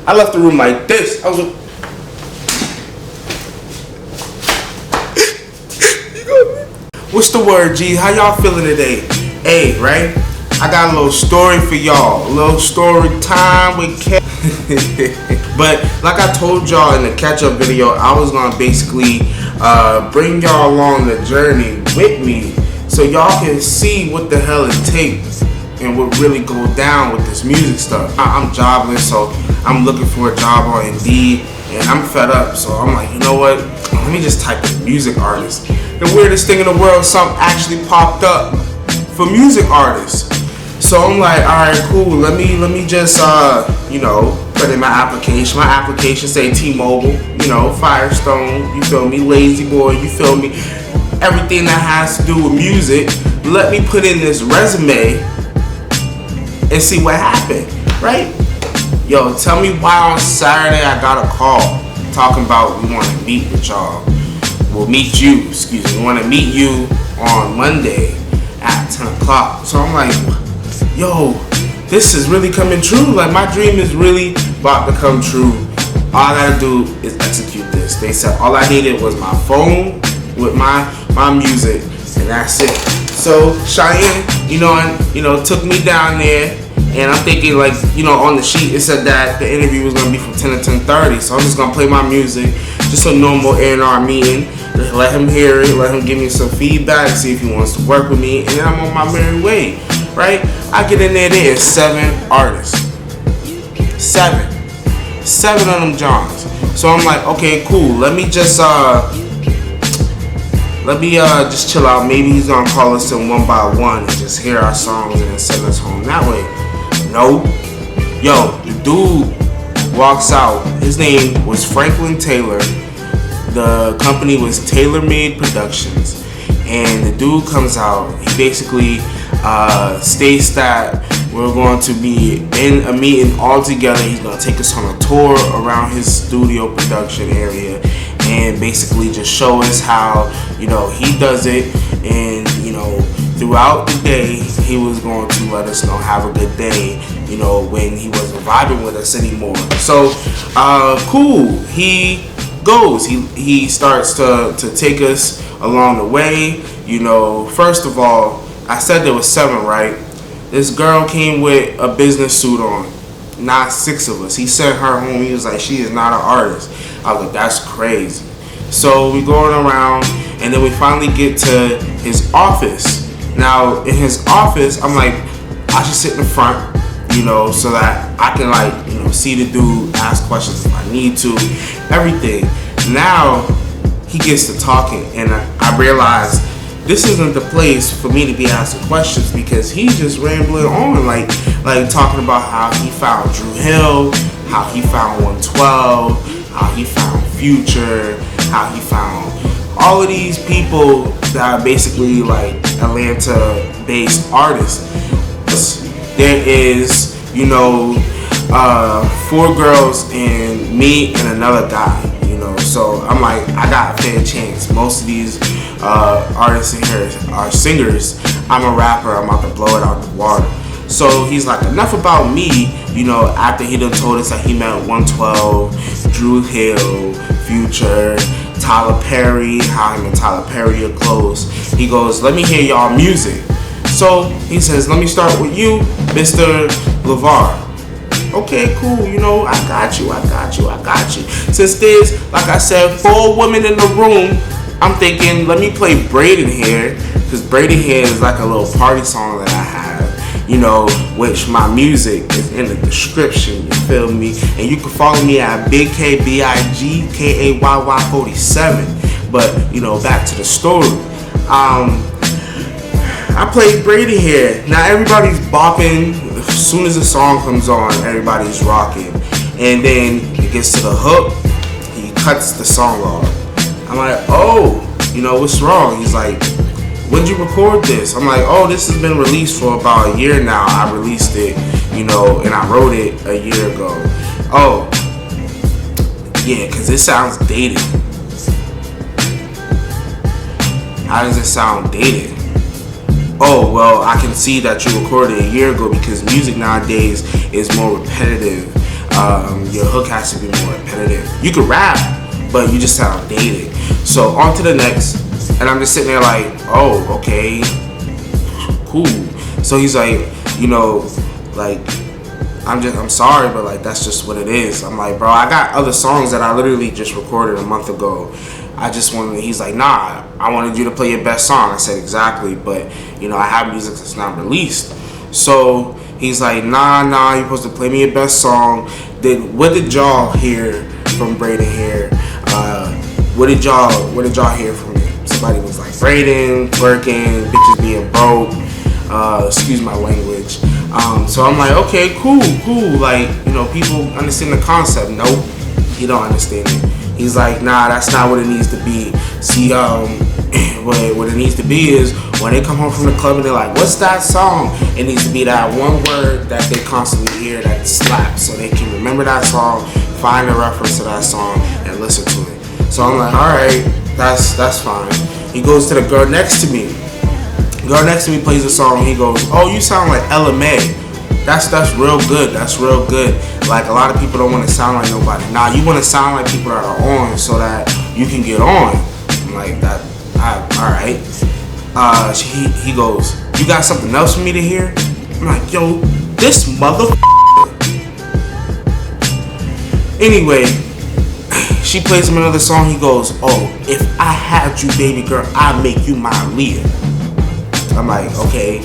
I left the room like this. I was like, what's the word, G? How y'all feeling today? Hey, right? I got a little story for y'all. A little story time with K. But like I told y'all in the catch-up video, I was gonna basically bring y'all along the journey with me so y'all can see what the hell it takes and what really go down with this music stuff. I'm jobless, so I'm looking for a job on Indeed, and I'm fed up. So I'm like, you know what? Let me just type in music artist. The weirdest thing in the world, something actually popped up for music artists. So I'm like, all right, cool. Let me just put in my application. My application say T-Mobile, Firestone. You feel me? Lazy Boy. You feel me? Everything that has to do with music. Let me put in this resume and see what happened, right? Yo, tell me why on Saturday I got a call talking about we want to meet with y'all. We'll meet you, excuse me. We want to meet you on Monday at 10 o'clock. So I'm like, yo, this is really coming true. Like, my dream is really about to come true. All I gotta do is execute this. They said all I needed was my phone with my music, and that's it. So Cheyenne, took me down there, and I'm thinking, like, on the sheet it said that the interview was gonna be from 10 to 10:30. So I'm just gonna play my music, just a normal A&R meeting. Let him hear it, let him give me some feedback, see if he wants to work with me, and then I'm on my merry way, right? I get in there's 7 artists. 7 of them Johns. So I'm like, okay, cool. Let me just chill out. Maybe he's gonna call us in one by one and just hear our songs and then send us home that way. No. Yo, the dude walks out. His name was Franklin Taylor. The company was Taylor Made Productions. And the dude comes out. He basically states that we're going to be in a meeting all together. He's going to take us on a tour around his studio production area and basically just show us how, he does it. And, throughout the day, he was going to let us know, have a good day, when he wasn't vibing with us anymore. So, cool. He goes. He starts to take us along the way. First of all, I said there was 7, right? This girl came with a business suit on, not 6 of us. He sent her home. He was like, she is not an artist. I was like, that's crazy. So we going around, and then we finally get to his office. Now, in his office, I'm like, I should sit in the front, so that I can, see the dude, ask questions if I need to, everything. Now, he gets to talking, and I realized this isn't the place for me to be asking questions, because he's just rambling on, like talking about how he found Drew Hill, how he found 112, how he found Future, how he found all of these people that are basically like Atlanta-based artists. There is, 4 girls and me and another guy. So I'm like, I got a fair chance. Most of these artists in here are singers. I'm a rapper. I'm about to blow it out the water. So he's like, enough about me. After he done told us that he met 112, Drew Hill, Future, Tyler Perry, how him and Tyler Perry are close. He goes, let me hear y'all music. So he says, let me start with you, Mr. LeVar. Okay, cool, I got you. Since there's, like I said, 4 women in the room, I'm thinking, let me play Braiding Hair, because Braiding Hair is like a little party song that I have, which my music is in the description, you feel me? And you can follow me at BigK, BigKayy 47. But, back to the story. I played Braiding Hair. Now everybody's bopping. As soon as the song comes on, everybody's rocking. And then it gets to the hook, he cuts the song off. I'm like, oh, what's wrong? He's like, when'd you record this? I'm like, oh, this has been released for about a year now. I released it, and I wrote it a year ago. Oh, yeah, because it sounds dated. How does it sound dated? Oh, well, I can see that you recorded a year ago, because music nowadays is more repetitive. Your hook has to be more repetitive. You can rap, but you just sound dated. So on to the next, and I'm just sitting there like, oh, okay, cool. So he's like, you know, like, I'm sorry, but like that's just what it is. I'm like, bro, I got other songs that I literally just recorded a month ago. I just wanted. He's like, nah, I wanted you to play your best song. I said, exactly, but you know, I have music that's not released. So he's like, nah, you're supposed to play me your best song. Then what did y'all hear from Braiding Hair? What did y'all hear from it? Somebody was like braiding, twerking, bitches being broke. Excuse my language. So I'm like, okay, cool. Like, you know, people understand the concept. Nope, he don't understand it. He's like, nah, that's not what it needs to be. See, what it needs to be is when they come home from the club and they're like, what's that song? It needs to be that one word that they constantly hear that slaps, so they can remember that song, find a reference to that song, and listen to it. So I'm like, all right, that's fine. He goes to the girl next to me. Girl next to me plays a song. He goes, oh, you sound like LMA. That's real good. That's real good. Like, a lot of people don't want to sound like nobody. Nah, you want to sound like people that are on so that you can get on. I'm like, that, all right. He goes, you got something else for me to hear? I'm like, yo, this motherfucker. Anyway, she plays him another song. He goes, oh, if I had you, baby girl, I'd make you my leader. I'm like, okay,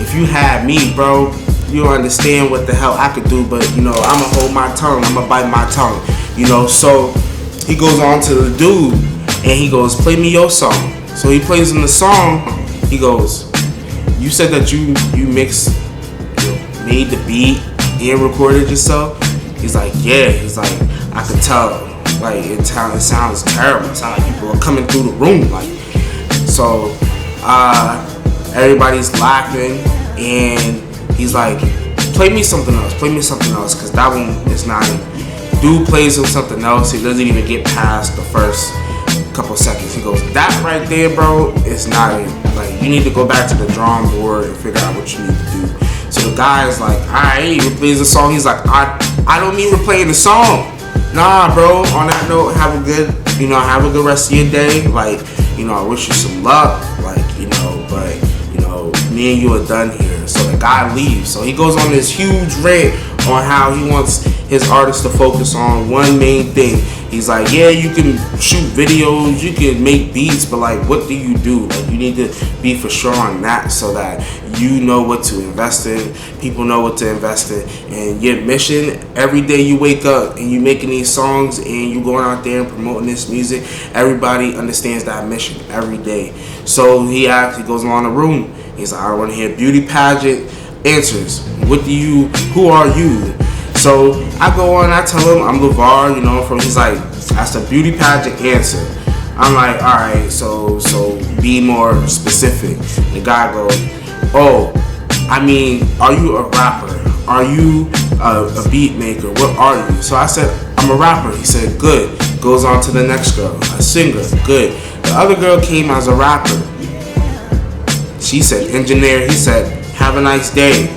if you had me, bro, you don't understand what the hell I could do, but, you know, I'm going to hold my tongue. I'm going to bite my tongue, you know. So he goes on to the dude, and he goes, play me your song. So he plays him the song. He goes, you said that you mixed, you know, made the beat and recorded yourself? He's like, yeah. He's like, I could tell. Like, it sounds terrible. It sounds like people are coming through the room. Like, so everybody's laughing, and he's like, play me something else, because that one is not it. Dude plays him something else. He doesn't even get past the first couple seconds. He goes, that right there, bro, is not it. Like, you need to go back to the drawing board and figure out what you need to do. So the guy is like, alright, he replays the song. He's like, I don't mean replaying the song. Nah, bro, on that note, have a good rest of your day. Like, you know, I wish you some luck. Like, you know, but, you know, me and you are done here. So the guy leaves. So he goes on this huge rant on how he wants his artists to focus on one main thing. He's like, yeah, you can shoot videos, you can make beats, but like, what do you do? Like, you need to be for sure on that so that you know what to invest in, people know what to invest in, and your mission, every day you wake up and you making these songs and you going out there and promoting this music, everybody understands that mission every day. So he goes along the room. He's like, I want to hear beauty pageant answers. Who are you? So I go on, I tell him I'm LeVar, you know, he's like, that's a beauty pageant answer. I'm like, all right, so be more specific. The guy goes, oh, I mean, are you a rapper? Are you a beat maker? What are you? So I said, I'm a rapper. He said, good. Goes on to the next girl, a singer, good. The other girl came as a rapper. She said, engineer. He said, have a nice day.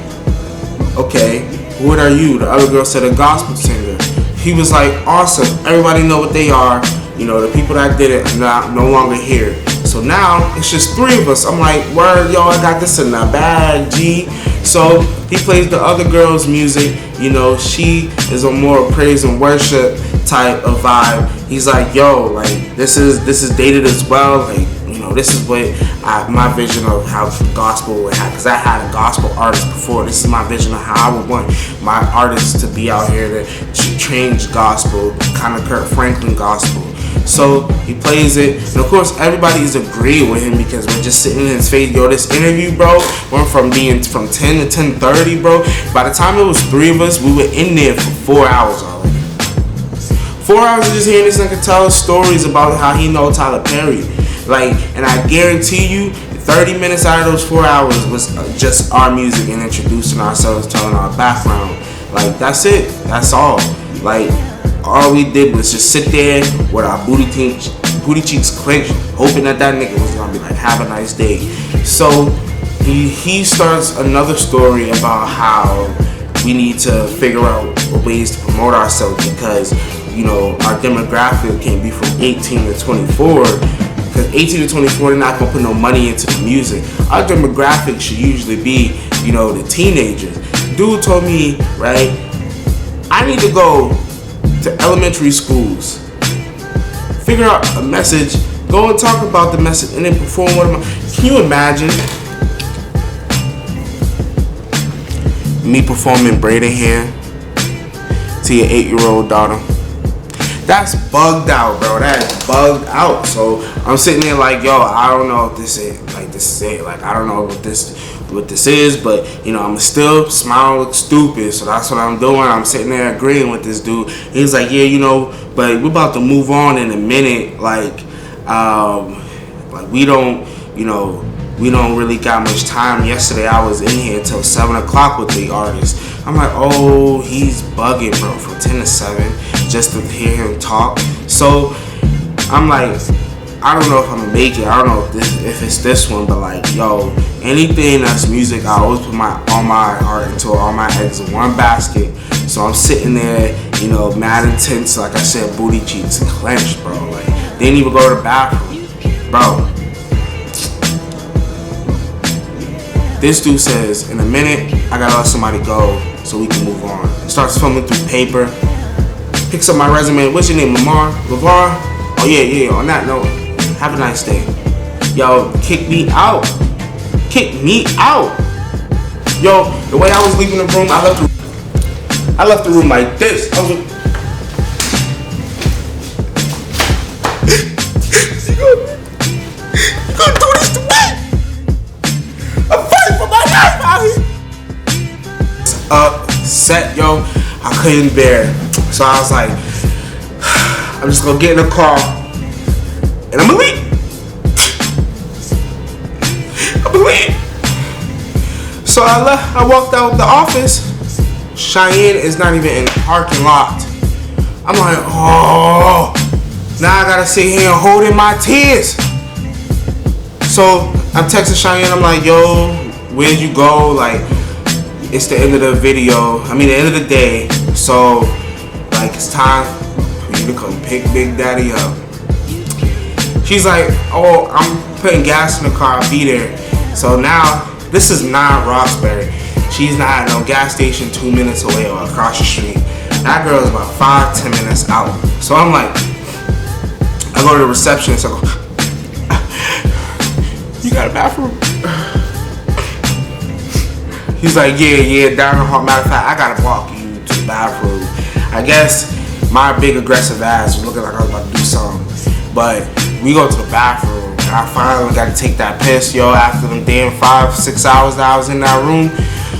Okay, what are you? The other girl said, a gospel singer. He was like, awesome. Everybody know what they are. You know, the people that did it are no longer here. So now it's just three of us. I'm like, word, yo, I got this in the bag, G. So he plays the other girl's music. You know, she is a more praise and worship type of vibe. He's like, yo, like this is dated as well. Like, you know, this is what my vision of how gospel would have. Because I had a gospel artist before. This is my vision of how I would want my artists to be out here to change gospel, kind of Kurt Franklin gospel. So he plays it, and of course everybody is agreeing with him because we're just sitting in his face. Yo, this interview, bro, went from 10 to 10:30, bro. By the time it was three of us, we were in there for 4 hours already. 4 hours of just hearing this nigga tell us stories about how he knows Tyler Perry. Like, and I guarantee you, 30 minutes out of those 4 hours was just our music and introducing ourselves, telling our background. Like, that's it. That's all. Like, all we did was just sit there with our booty cheeks clenched, hoping that nigga was gonna be like, have a nice day. So he starts another story about how we need to figure out ways to promote ourselves, because you know our demographic can't be from 18 to 24, because 18 to 24 they're not gonna put no money into the music. Our demographic should usually be, you know, the teenagers. Dude told me, right, I need to go to elementary schools, figure out a message, go and talk about the message, and then perform one of my. Can you imagine me performing Braiding Hair to your 8-year-old daughter? That's bugged out, bro. That's bugged out. So I'm sitting there like, yo, I don't know if this is it. Like, I don't know what this is, but you know, I'm still smiling, look stupid. So that's what I'm doing. I'm sitting there agreeing with this dude. He's like, yeah, you know, but we're about to move on in a minute. Like we don't, you know, we don't really got much time. Yesterday I was in here till 7 o'clock with the artist. I'm like, oh, he's bugging, bro, from 10 to 7 just to hear him talk. So I'm like, I don't know if I'm gonna make it. I don't know if it's this one, but like, yo, anything that's music, I always put all my heart into it, all my eggs in one basket. So I'm sitting there, you know, mad intense, like I said, booty cheeks clenched, bro. Like, didn't even go to the bathroom, bro. This dude says, in a minute, I gotta let somebody go so we can move on. Starts fumbling through paper, picks up my resume. What's your name, Lamar? LeVar? Oh yeah, on that note, have a nice day. Yo, kick me out. Kick me out. Yo, the way I was leaving the room, I left the room like this. I was like, you gonna do this to me? I'm fighting for my life out here. Upset, yo. I couldn't bear it. So I was like, I'm just gonna get in the car and I'm gonna leave. I'm gonna leave. So I walked out the office. Cheyenne is not even in the parking lot. I'm like, oh, now I gotta sit here and hold in my tears. So I'm texting Cheyenne, I'm like, yo, where'd you go? Like, it's the end of the video. I mean, the end of the day. So, like, it's time for you to come pick Big Daddy up. She's like, oh, I'm putting gas in the car, I'll be there. So now, this is not Roxbury. She's not at no gas station 2 minutes away or across the street. That girl is about 5-10 minutes out. So I'm like, I go to the receptionist, I go, you got a bathroom? He's like, yeah, down the hall. Matter of fact, I gotta walk you to the bathroom. I guess my big aggressive ass was looking like I was about to do something. But we go to the bathroom, and I finally got to take that piss, yo, after them damn 5-6 hours that I was in that room.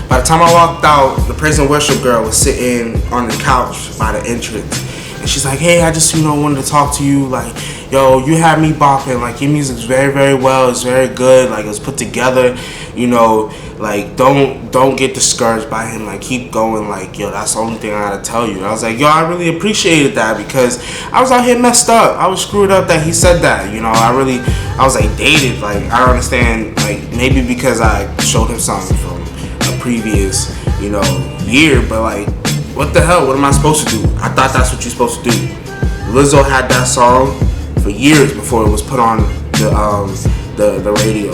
By the time I walked out, the praise and worship girl was sitting on the couch by the entrance. And she's like, hey, I just, wanted to talk to you. Like, yo, you had me bopping. Like, your music's very, very well. It's very good. Like, it's put together. Like, don't get discouraged by him. Like, keep going. Like, yo, that's the only thing I gotta tell you. And I was like, yo, I really appreciated that, because I was out here messed up. I was screwed up that he said that. I was like dated. Like, I don't understand. Like, maybe because I showed him something from a previous, year, but like, what the hell? What am I supposed to do? I thought that's what you're supposed to do. Lizzo had that song for years before it was put on the radio.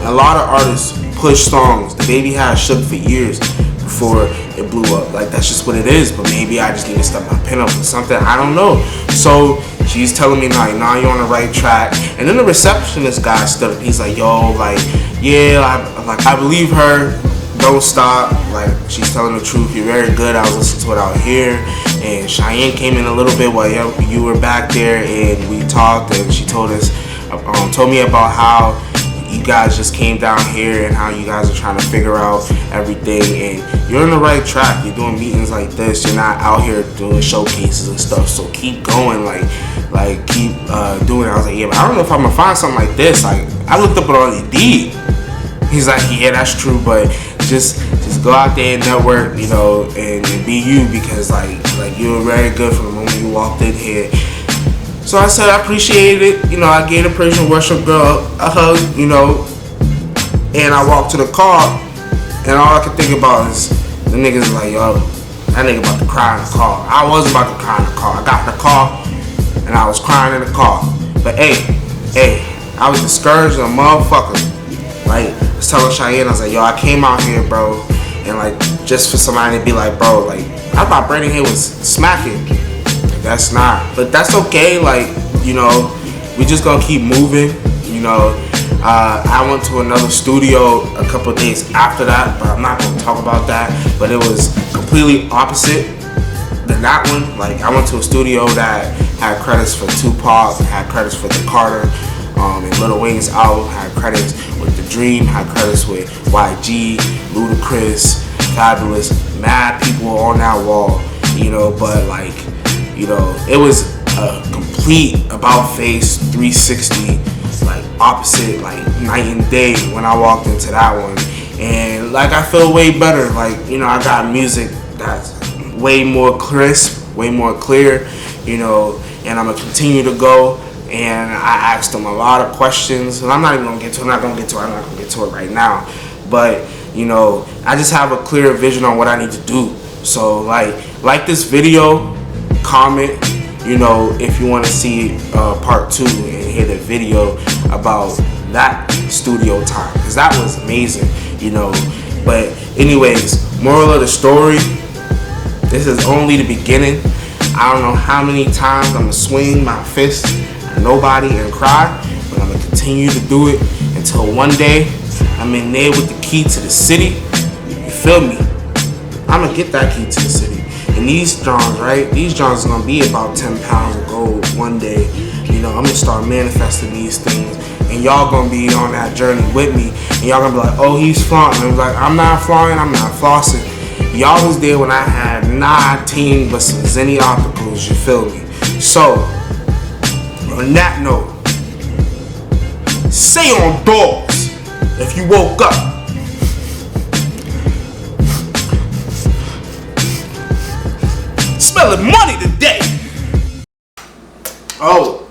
A lot of artists push songs. The Baby had Shook for years before it blew up. Like, that's just what it is. But maybe I just need to step my pen up or something. I don't know. So she's telling me, like, nah, you're on the right track. And then the receptionist guy stood up. He's like, yo, like, yeah, I believe her. Don't stop. Like, she's telling the truth. You're very good. I was listening to it out here. And Cheyenne came in a little bit while you were back there, and we talked, and she told me about how you guys just came down here and how you guys are trying to figure out everything, and you're on the right track. You're doing meetings like this. You're not out here doing showcases and stuff. So keep going. Like keep doing it. I was like, yeah, but I don't know if I'm gonna find something like this. Like, I looked up it on Indeed. He's like, yeah, that's true, but just go out there and network, and be you, because like you were very good from the moment you walked in here. So I said I appreciated it. I gave the praise and worship girl a hug, and I walked to the car, and all I could think about is The niggas like, yo, that nigga about to cry in the car. I wasn't about to cry in the car. I got in the car and I was crying in the car. But hey, I was discouraged a motherfucker. Like, I was telling Cheyenne, I was like, yo, I came out here, bro, and like, just for somebody to be like, bro, like, I thought Braiding Hair was smacking. That's not. But that's okay. Like, you know, we just gonna keep moving. You know, I went to another studio a couple of days after that, but I'm not gonna talk about that. But it was completely opposite than that one. Like, I went to a studio that had credits for Tupac, had credits for The Carter, and Lil Wayne's album, had credits with The Dream, had credits with YG, Ludacris, Fabulous, mad people on that wall, you know. But like, you know, it was a complete about face 360, like opposite, like night and day when I walked into that one. And like, I feel way better. Like, you know, I got music that's way more crisp, way more clear, you know, and I'm gonna continue to go. And I asked them a lot of questions, and I'm not gonna get to it right now. But, you know, I just have a clear vision on what I need to do. So like this video, comment, you know, if you want to see part 2 and hear the video about that studio time, because that was amazing, you know. But anyways, moral of the story, this is only the beginning. I don't know how many times I'm gonna swing my fist at nobody and cry, but I'm gonna continue to do it until one day I'm in there with the key to the city. You feel me? I'm gonna get that key to the city. And these Johns, right? These Johns are gonna be about 10 pounds of gold one day. You know, I'm gonna start manifesting these things, and y'all gonna be on that journey with me. And y'all gonna be like, oh, he's flaunting. I'm like, I'm not flaunting, I'm not flossing. Y'all was there when I had 19 but some Zenny opticals, you feel me? So, on that note, say on dogs if you woke up. Smelling money today. Oh,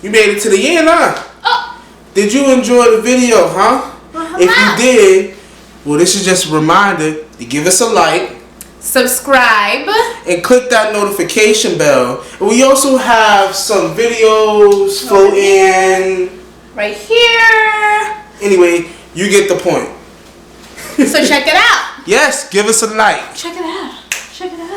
you made it to the end, huh? Oh. Did you enjoy the video, huh? Well, if you did, well, this is just a reminder to give us a like, subscribe, and click that notification bell. And we also have some videos floating right here. Anyway, you get the point. So check it out. Yes, give us a like. Check it out. Check it out.